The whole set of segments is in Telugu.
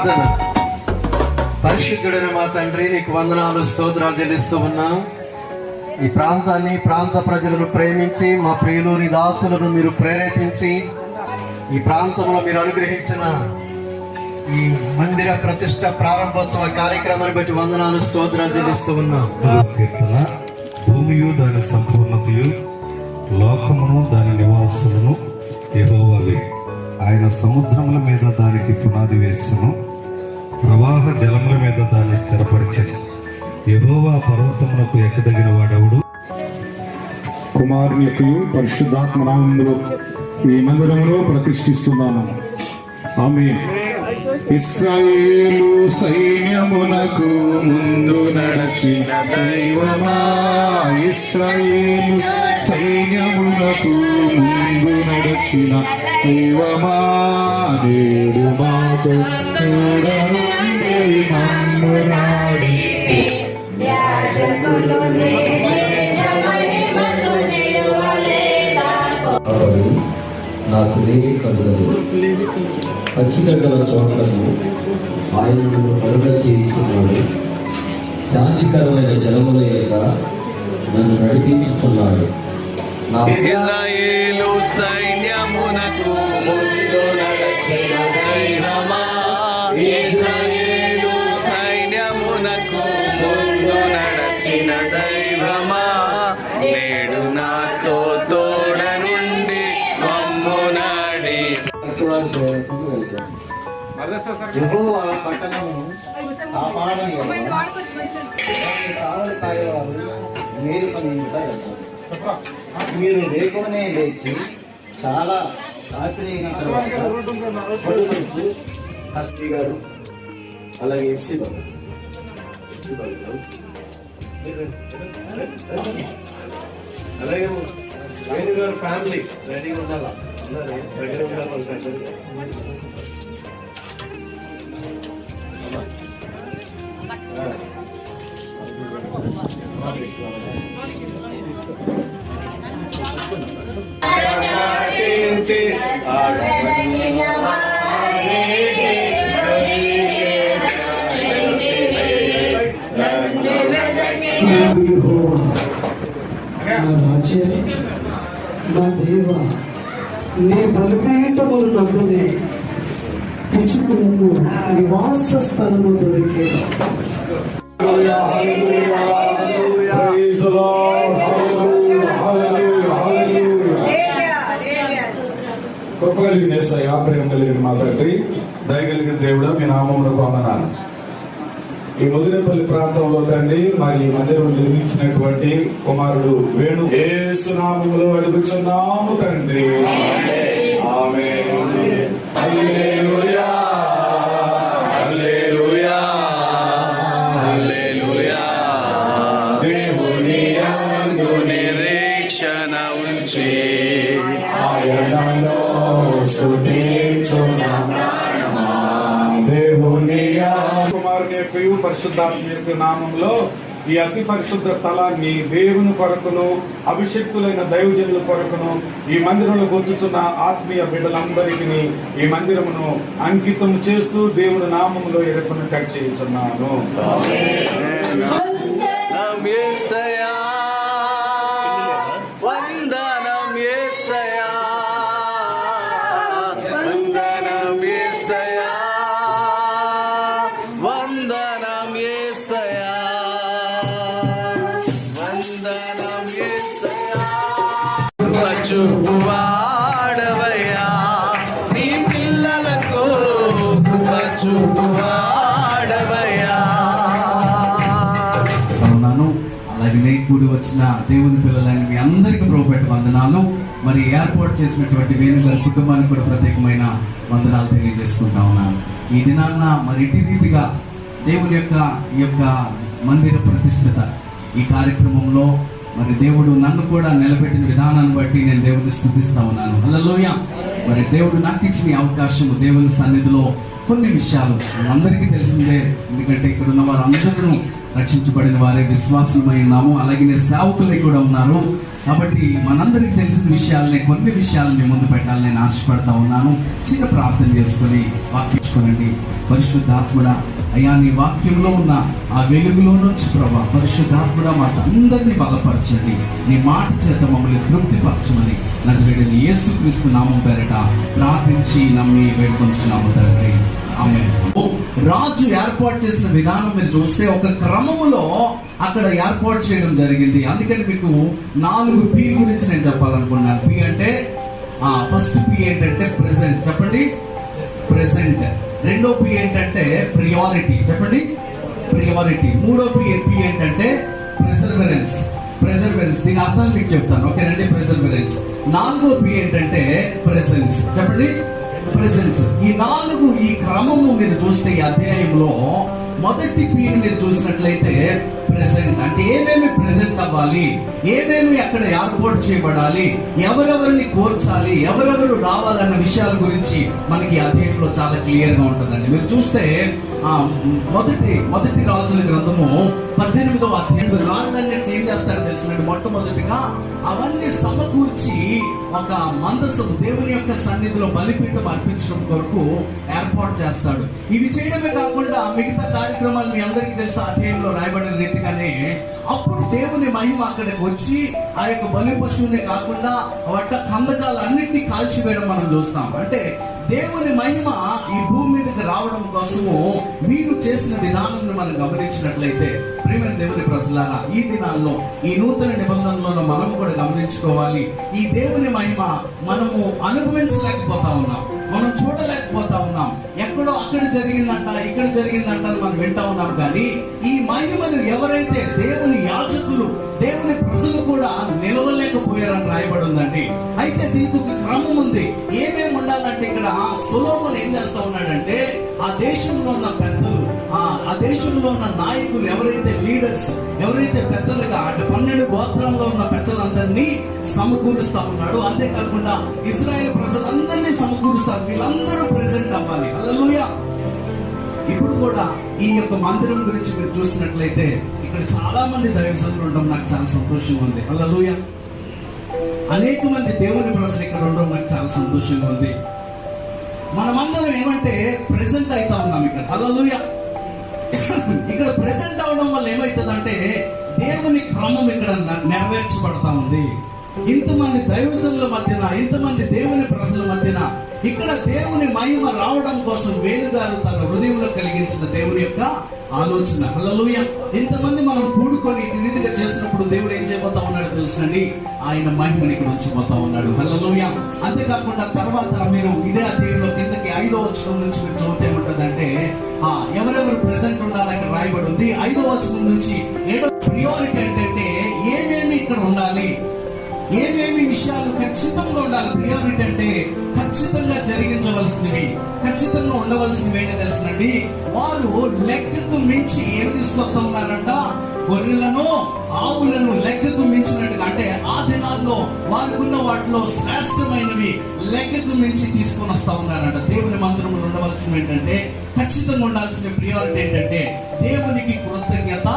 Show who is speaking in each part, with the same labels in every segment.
Speaker 1: ప్రార్థన. పరిశుద్ధుడైన మా తండ్రి, నీకు వందనాలు, స్తోత్రాలు చెల్లిస్తూ ఉన్నాం. ఈ ప్రాంతాన్ని, ప్రాంత ప్రజలను ప్రేమించి మా ప్రియులు నీ దాసులను మీరు ప్రేరేపించి ఈ ప్రాంతంలో మీరు అనుగ్రహించిన ఈ మందిర ప్రతిష్ట ప్రారంభోత్సవ కార్యక్రమాన్ని బట్టి వందనాలు, స్తోత్రాలు చెల్లిస్తూ ఉన్నాం.
Speaker 2: కీర్తన, భూమియు దాని సంపూర్ణతయు, లోకమును దాని నివాసులను యెహోవావే. ఆయన సముద్రముల మీద దానికి పునాది వేసెను, ప్రవాహ జలముల మీద దాన్ని స్థిరపరిచెను. యెహోవా పర్వతమునకు ఎక్కదగిన వాడెవడు?
Speaker 3: కుమారుని యొక్క పరిశుద్ధాత్మ నామములో ఈ మందిరంలో ప్రతిష్ఠిస్తున్నాను. ఆమేన్. ఇశ్రాయేలు సైన్యమునకు ముందు నడచిన దైవమా, ఇశ్రాయేలు సైన్యమునకు ముందు నడచిన దైవమా, నేడు మాతో తోడనుండి మమ్మునాడి.
Speaker 4: నాకు లేని కలుగలు ఖచ్చితంగా చోట్లను ఆయనను కలుగ చేయించున్నాడు. శాంతికరమైన జలముల యొక్క నన్ను నడిపించుతున్నాడు.
Speaker 5: ఇశ్రాయేలు సైన్యమునకు ముందు నడచిన దైవమా, ఇశ్రాయేలు సైన్యమునకు ముందు నడచిన దైవమా, నేడు నాతో తోడనుండి మమ్మునాడి.
Speaker 1: యెహోవా పట్టణము కాపాడని కావలి కాయవారు మేలుకొని ఉంటారు. మీరు లేకునే లేచి చాలా రాత్రి అయిన తర్వాత హస్తి గారు, అలాగే ఎఫ్సి బాబు అలాగే వేణు గారు ఫ్యామిలీ రెడీగా ఉండాలా, అందరూ దగ్గర ఉండాలి.
Speaker 6: నా దేవ, నీ బలిపీఠములు నందునే పిచుకులకు నివాస స్థలము దొరికే.
Speaker 3: కృప కలిగిన యేసయ్యా, ప్రేమ కలిగిన మా తండ్రి, దయగలిగిన దేవుడా, మీ నామమునకు వందనాలు. ఈ ముదినేపల్లి ప్రాంతంలో తండ్రి మరి ఈ మందిరం నిర్మించినటువంటి కుమారుడు వేణు యేసు నామములో అడుగుచున్నాము తండ్రి. ఆమేన్. హల్లెలూయా, హల్లెలూయా,
Speaker 5: హల్లెలూయా. దేవుని యందు నిరీక్షణ ఉంచి
Speaker 3: ఆయనను స్తుతించునా దేవుని కుమారుని యొక్క పరిశుద్ధాత్మ యొక్క నామంలో ఈ అతి పరిశుద్ధ స్థలాన్ని దేవుని కొరకును, అభిషక్తులైన దైవజనుల కొరకును, ఈ మందిరంలో కూర్చున్న ఆత్మీయ బిడ్డలందరికీ ఈ మందిరమును అంకితం చేస్తూ దేవుని నామంలో ఎరుపును కట్ చేయించున్నాను.
Speaker 5: చూపువాడవయ్యా, నీ పిల్లలకు చూపువాడవయ్యా.
Speaker 7: అలాగే కూడి వచ్చిన దేవుని పిల్లలైన మీ అందరికీ ప్రభుపెట్టి వందనాలు. మరి ఏర్పాటు చేసినటువంటి వేణుగారి కుటుంబానికి కూడా ప్రత్యేకమైన వందనాలు తెలియజేసుకుంటా ఉన్నాను. ఈ దినాన్న మరి ఇటు రీతిగా దేవుని యొక్క ఈ యొక్క మందిర ప్రతిష్ఠత ఈ కార్యక్రమంలో మరి దేవుడు నన్ను కూడా నిలబెట్టిన విధానాన్ని బట్టి నేను దేవుడిని స్తుతిస్తా ఉన్నాను. హల్లెలూయా. మరి దేవుడు నాకు ఇచ్చిన అవకాశము దేవుని సన్నిధిలో కొన్ని విషయాలు అందరికీ తెలిసిందే, ఎందుకంటే ఇక్కడ ఉన్న వారు అందరూ రక్షించబడిన వారే విశ్వాసమై ఉన్నాము, అలాగే సేవకులై కూడా ఉన్నారు. కాబట్టి మనందరికీ తెలిసిన విషయాలని, కొన్ని విషయాలను మీ ముందు పెట్టాలని నేను ఆశపడతా ఉన్నాను. చిన్న ప్రార్థన చేసుకొని వాక్యించుకోనండి. పరిశుద్ధాత్ముడా, అయ్యా నీ వాక్యంలో ఉన్న ఆ వెలుగులో నుంచి ప్రభా, పరిశుద్ధాత్ముడా మా అందరినీ బలపరచండి. నీ మాట చేత మమ్మల్ని తృప్తిపరచమని నజరేయుడైన యేసుక్రీస్తు నామం పేరిట ప్రార్థించి నమ్మి వేడుకొంచున్నాము తండ్రి, ఆమేన్. రాజు ఏర్పాటు చేసిన విధానం మీరు చూస్తే ఒక క్రమములో అక్కడ ఏర్పాటు చేయడం జరిగింది. అందుకని మీకు 4 P గురించి నేను చెప్పాలనుకున్నాను. P అంటే ఫస్ట్ P ఏంటంటే ప్రెసెంట్, చెప్పండి ప్రెసెంట్. రెండో P ఏంటంటే ప్రియారిటీ, చెప్పండి ప్రియారిటీ. మూడో P ఏంటంటే ప్రెసర్వరెన్స్, ప్రెసర్వరెన్స్. దీని అర్థాలు మీకు చెప్తాను, ఓకేనండి. ప్రెసర్వరెన్స్. 4వ P ఏంటంటే ప్రెసెన్స్, చెప్పండి ప్రెసెన్స్. ఈ 4 ఈ క్రమము మీరు చూస్తే ఈ అధ్యాయంలో మొదటి P మీరు చూసినట్లయితే ప్రెసెంట్. అంటే ఏమేమి ప్రెసెంట్ అవ్వాలి, ఏమేమి అక్కడ ఏర్పాటు చేయబడాలి, ఎవరెవరిని కోర్చాలి, ఎవరెవరు రావాలన్న విషయాల గురించి మనకి అధ్యాయంలో చాలా క్లియర్ గా ఉంటుందండి. మీరు చూస్తే మొదటి రాజుల గ్రంథము 18వ అధ్యాయం రాళ్ళన్నిటిని ఏం చేస్తారో తెలిసినట్టు మొట్టమొదటిగా అవన్నీ సమకూర్చి ఒక మందసము దేవుని యొక్క సన్నిధిలో బలిపీఠం అర్పించడం కొరకు ఏర్పాటు చేస్తాడు. ఇవి చేయడమే కాకుండా మిగతా కార్యక్రమాలు మీ అందరికీ తెలుసు, అధ్యాయంలో రాయబడిన రీతిగానే అప్పుడు దేవుని మహిమ అక్కడికి వచ్చి ఆ యొక్క బలి పశువునే కాకుండా వాట కందకాలన్నింటినీ కాల్చివేయడం మనం చూస్తాం. అంటే దేవుని మహిమ ఈ భూమి మీదకి రావడం కోసము వీరు చేసిన విధానాన్ని మనం గమనించినట్లయితే ప్రియమైన దేవుని ప్రజలారా, ఈ దినాల్లో ఈ నూతన నిబంధనలను మనం కూడా గమనించుకోవాలి. ఈ దేవుని మహిమ మనము అనుభవించలేకపోతా ఉన్నాం, మనం చూడలేకపోతా ఉన్నాం. ఎక్కడో అక్కడ జరిగిందంట, ఇక్కడ జరిగిందంట అని మనం వింటా ఉన్నాం. కానీ ఈ మహిమను ఎవరైతే దేవుని యాజకులు, దేవుని ప్రజలు కూడా నిలవలేకపోయారని రాయబడి ఉందండి. అయితే దీనికి ఒక క్రమం ఉంది. ఏమేమి ఉండాలంటే ఇక్కడ సొలొమోను ఏం చేస్తా ఉన్నాడంటే ఆ దేశంలో ఉన్న పెద్దలు, ఆ దేశంలో ఉన్న నాయకులు, ఎవరైతే లీడర్స్, ఎవరైతే పెద్దలుగా అటు 12 గోత్రంలో ఉన్న పెద్దలందరినీ సమకూరుస్తా ఉన్నాడు. అంతేకాకుండా ఇశ్రాయేలు ప్రజలందరినీ సమకూరుస్తారు. వీళ్ళందరూ ప్రెసెంట్ అవ్వాలి. హల్లెలూయా. ఇప్పుడు కూడా ఈ యొక్క మందిరం గురించి మీరు చూసినట్లయితే ఇక్కడ చాలా మంది దైవజనులు ఉండడం నాకు చాలా సంతోషంగా ఉంది. హల్లెలూయా. అనేక మంది దేవుని ప్రజలు ఇక్కడ ఉండడం నాకు చాలా సంతోషంగా ఉంది. మనమందరం ఏమంటే ప్రెసెంట్ అవుతా ఉన్నాం ఇక్కడ. హల్లెలూయా. ఇక్కడ ప్రెసెంట్ అవడం వల్ల ఏమవుతుందంటే దేవుని క్రమం ఇక్కడ నెరవేర్చబడతా ఉంది. ఇంతమంది దైవజనుల మధ్యన, ఇంతమంది దేవుని ప్రజల మధ్యన ఇక్కడ దేవుని మహిమ రావడం కోసం వేణుగారు తన హృదయంలో కలిగించిన దేవుని యొక్క ఆలోచన. హల్లెలూయా. ఇంతమంది మనం కూడుకొని ఈ రీతిగా చేసినప్పుడు దేవుడు ఏం చేయబోతా ఉన్నాడు తెలుసండి, ఆయన మహిమని ఇక్కడ ఉంచిపోతా ఉన్నాడు. హల్లెలూయా. అంతేకాకుండా తర్వాత మీరు ఇదే అధ్యాయంలో కిందకి 5వ వచనం నుంచి మీరు చదివితే ఏమంటదంటే ఎవరెవరు ప్రెసెంట్ ఉండాలి అక్కడ రాయబడి ఉంది. 5వ వచనం నుంచి 7వ ప్రియారిటీ ఏంటంటే ఏమేమి ఇక్కడ ఉండాలి, ఏమేమి విషయాలు ఖచ్చితంగా ఉండాలి. ప్రియారిటీ అంటే ఖచ్చితంగా జరిగించవలసినవి, ఖచ్చితంగా ఉండవలసినవి ఏంటో తెలుసండి. వారు లెక్కకు మించి ఏం తీసుకొస్తా ఉన్నారంట, గొర్రెలను ఆవులను లెక్కకు మించినట్టుగా. అంటే ఆ దినాల్లో వారికున్న వాటిలో శ్రేష్టమైనవి లెక్కకు మించి తీసుకొని వస్తా ఉన్నారంట. దేవుని మందిరంలో ఉండవలసినవి ఏంటంటే ఖచ్చితంగా ఉండాల్సిన ప్రియారిటీ ఏంటంటే దేవునికి కృతజ్ఞత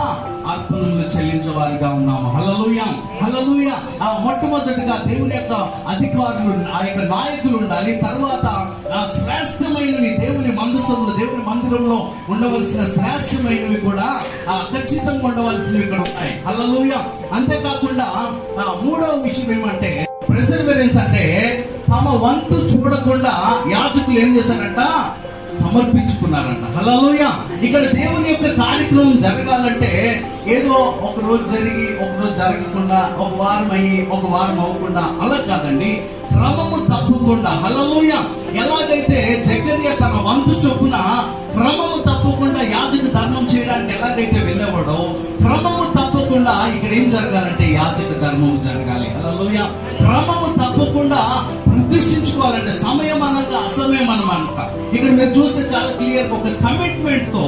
Speaker 7: అర్పణలు చెల్లించేవారిగా ఉన్నాము. హల్లెలూయా. హల్లెలూయా. మొట్టమొదటిగా దేవుని యొక్క అధికారులు, ఆ యొక్క నాయకులు ఉండాలి. తర్వాత శ్రేష్టమైనవి దేవుని మందసంలో, దేవుని మందిరంలో ఉండవలసిన శ్రేష్టమైనవి కూడా ఖచ్చితంగా ఉండవలసినవి ఇక్కడ ఉన్నాయి. హల్లెలూయా. అంతేకాకుండా 3వ విషయం ఏమంటే ప్రెసర్వరెన్స్. అంటే తమ వంతు చూడకుండా యాజకులు ఏం చేశారంట, సమర్పించుకున్నారంట. హల్లెలూయా. ఇక్కడ దేవుని యొక్క కార్యక్రమం జరగాలంటే ఏదో ఒక రోజు జరిగి ఒక రోజు జరగకుండా, ఒక వారం అయ్యి ఒక వారం అవ్వకుండా అలా కాదండి, క్రమము తప్పకుండా. హల్లెలూయా. ఎలాగైతే జకర్యా తన వంతు చొప్పున క్రమము తప్పకుండా యాజక ధర్మం చేయడానికి ఎలాగైతే వెళ్ళేవాడో, క్రమము తప్పకుండా ఇక్కడ ఏం జరగాలంటే యాజక ధర్మం జరగాలి. హల్లెలూయా. క్రమము తప్పకుండా ప్రతిష్ఠించుకోవాలంటే సమయం అనక అసమయం అనక ఇక్కడ మీరు చూస్తే చాలా క్లియర్ ఒక కమిట్మెంట్ తో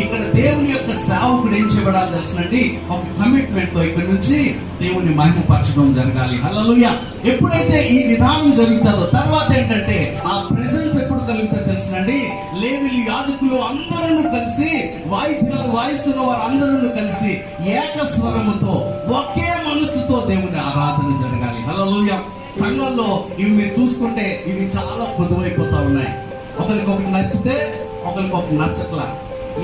Speaker 7: ఇక్కడ దేవుని యొక్క సేవకుడు ఏం చేయబడాలి తెలుసండి, ఒక కమిట్మెంట్ తో ఇక్కడ నుంచి దేవుని మహిమపరచడం జరగాలి. హల్లెలూయా. ఎప్పుడైతే ఈ విధానం జరుగుతుందో తర్వాత ఏంటంటే ఆ ప్రెసెన్స్ ఎప్పుడు చేయగలిగితే తెలుసునండి, లేవీయులు యాజకులు అందరూ కలిసి, వాయిద్యాలు వాయిస్తున్న వారు అందరూ కలిసి ఏక స్వరముతో ఒకే మనసుతో దేవుని ఆరాధన జరగాలి. హల్లెలూయా. సంఘాల్లో ఇవి మీరు చూసుకుంటే ఇవి చాలా పొదువైపోతా ఉన్నాయి. ఒకరికొకటి నచ్చితే ఒకరికొకటి నచ్చట్లా.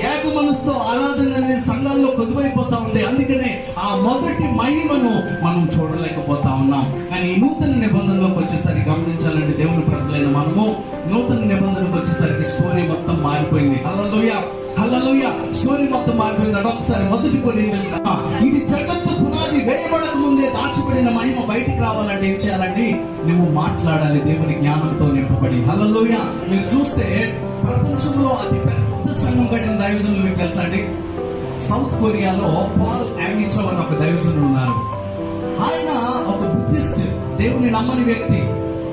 Speaker 7: ఏక మనసుతో ఆరాధన అనేది సంఘాల్లో కొద్దువైపోతా ఉంది. అందుకనే ఆ మొదటి మహిమను మనం చూడలేకపోతా ఉన్నాం. కానీ ఈ నూతన నిబంధనలోకి వచ్చేసరికి గమనించాలంటే దేవుని ప్రజలైన మనము నూతన నిబంధనకు వచ్చేసరికి స్టోరీ మొత్తం మారిపోయింది. హల్లెలూయా, హల్లెలూయా. స్టోరీ మొత్తం మారిపోయింది. ఒకసారి మొదటి కొరింథీయులకు, ఇది జగత్తు పునాది వేయబడక ముందే దాచబడిన మహిమ బయటికి రావాలంటే ఏం చేయాలండి? నువ్వు మాట్లాడాలి దేవుని జ్ఞానంతో నింపబడి. హల్లెలూయా. మీరు చూస్తే ప్రపంచంలో అతి పెద్ద సంఘం కట్టిన దైవజనులు మీకు తెలుసా అండి? సౌత్ కొరియాలో పాల్ యాంగిచో అని ఒక దైవజనుడు ఉన్నారు. ఆయన ఒక బుద్ధిస్ట్, దేవుని నమ్మని వ్యక్తి.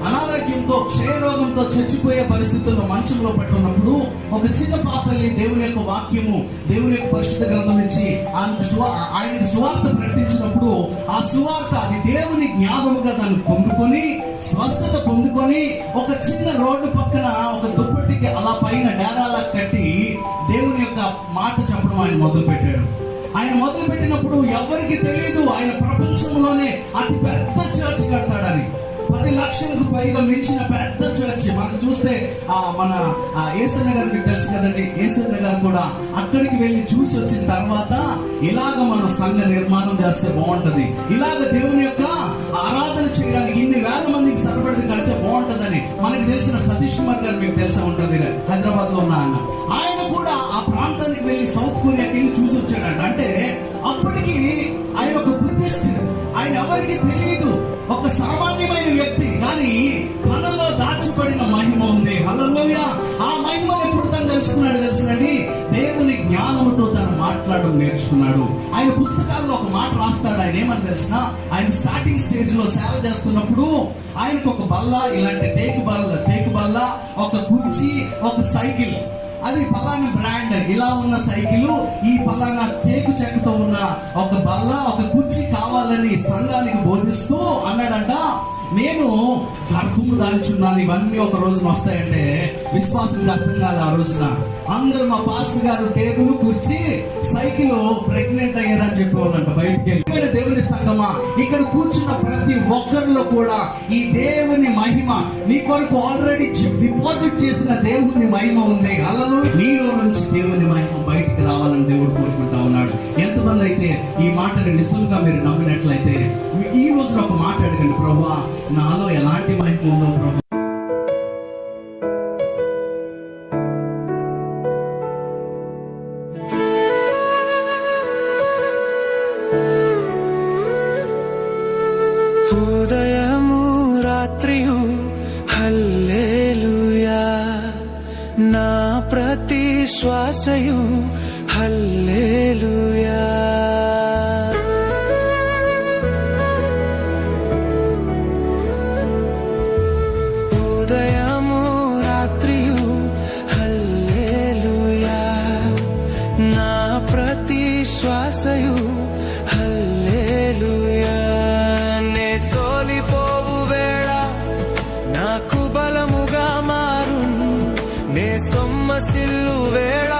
Speaker 7: అనారోగ్యంతో, క్షయరోగంతో చచ్చిపోయే పరిస్థితుల్లో మంచంలో పట్టున్నప్పుడు ఒక చిన్న పాపల్ని దేవుని యొక్క వాక్యము, దేవుని యొక్క పరిశుద్ధ గ్రంథం నుంచి ఆయనకు సువార్త ప్రకటించినప్పుడు ఆ సువార్త అది దేవుని జ్ఞానముగా దాన్ని పొందుకొని స్వస్థత పొందుకొని ఒక చిన్న రోడ్డు పక్కన ఒక దుప్పటికి అలా పైన డేరాలా కట్టి దేవుని యొక్క మాట చెప్పడం ఆయన మొదలు పెట్టాడు. ఆయన మొదలు పెట్టినప్పుడు ఎవరికి తెలియదు ఆయన ప్రపంచంలోనే అతి పెద్ద చర్చ్ కడతాడని. 10 లక్షలకు పైగా మించిన పెద్ద చర్చ్. మనం చూస్తే మన ఏసన్న గారు మీకు తెలుసు కదండి. ఏసన్న గారు కూడా అక్కడికి వెళ్ళి చూసి వచ్చిన తర్వాత ఇలాగ మనం సంఘ నిర్మాణం చేస్తే బాగుంటది, ఇలాగ దేవుని యొక్క ఆరాధన చేయడానికి ఇన్ని వేల మందికి సరిపడి కడితే బాగుంటదని మనకి తెలిసిన సతీష్ కుమార్ గారు మీకు తెలిసే ఉంటది, హైదరాబాద్ లో ఉన్న ఆయన కూడా ఆ ప్రాంతానికి వెళ్ళి సౌత్ కొరియాకి వెళ్ళి చూసి వచ్చాడంట. అంటే అప్పటికి ఆయన ఒక బుద్ధిస్ట్, ఆయన ఎవరికి తెలియదు, ఒక సామాన్యమైన వ్యక్తి, కానీ తనలో దాచబడిన మహిమ ఉంది. హల్లెలూయా. ఆ మహిమను ఎప్పుడు తను తెలుసుకున్నాడు తెలుసునండి? దేవుని జ్ఞానముతో తను మాట్లాడడం నేర్చుకున్నాడు. ఆయన పుస్తకాల్లో ఒక మాట రాస్తాడు. ఆయన ఏమని తెలిసిన, ఆయన స్టార్టింగ్ స్టేజ్ లో సేవ చేస్తున్నప్పుడు ఆయనకు ఒక బల్ల, ఇలాంటి టేకు బల్ల, ఒక కుర్చీ, ఒక సైకిల్, అది పలానా బ్రాండ్ ఇలా ఉన్న సైకిల్, ఈ పలానా టేకు చెక్కతో ఉన్న ఒక బల్ల, ఒక కుర్చీ కావాలని సంఘానికి బోధిస్తూ అన్నాడంట, నేను గర్భము దాల్చున్నాను, ఇవన్నీ ఒక రోజున వస్తాయంటే విశ్వాసానికి అర్థం కాదు. ఆ రోజున అందరూ మా పాస్టర్ గారు టేబుల్, కుర్చీ, సైకిల్ ప్రెగ్నెంట్ అయ్యారని చెప్పేవాళ్ళంట. బయటికి దేవుని సంఘమా, ఇక్కడ కూర్చున్న ప్రతి ఒక్కరిలో కూడా ఈ దేవుని మహిమ, నీ కొరకు ఆల్రెడీ డిపాజిట్ చేసిన దేవుని మహిమ ఉంది. అలలో నీలో నుంచి దేవుని మహిమ బయటికి రావాలని దేవుడు కోరుకుంటా ఉన్నాడు. ఎంతమంది అయితే ఈ మాటని నిజంగా మీరు నమ్మినట్లయితే ఈ రోజు ఒక మాట అడగండి, ప్రభువా నాలో ఎలాంటి మహిమ ఉందో ప్రభు.
Speaker 8: ఉదయము రాత్రియు హల్లెలూయా, నా ప్రతి శ్వాసయు హల్లెలూయా. ఉదయము రాత్రియు హల్లెలూయా, నా ప్రతి శ్వాసయు హల్లెలూయా. నే సోలిపోవు వేళ నాకు బలముగా మారున్, నే సొమ్మసిల్లు వేళ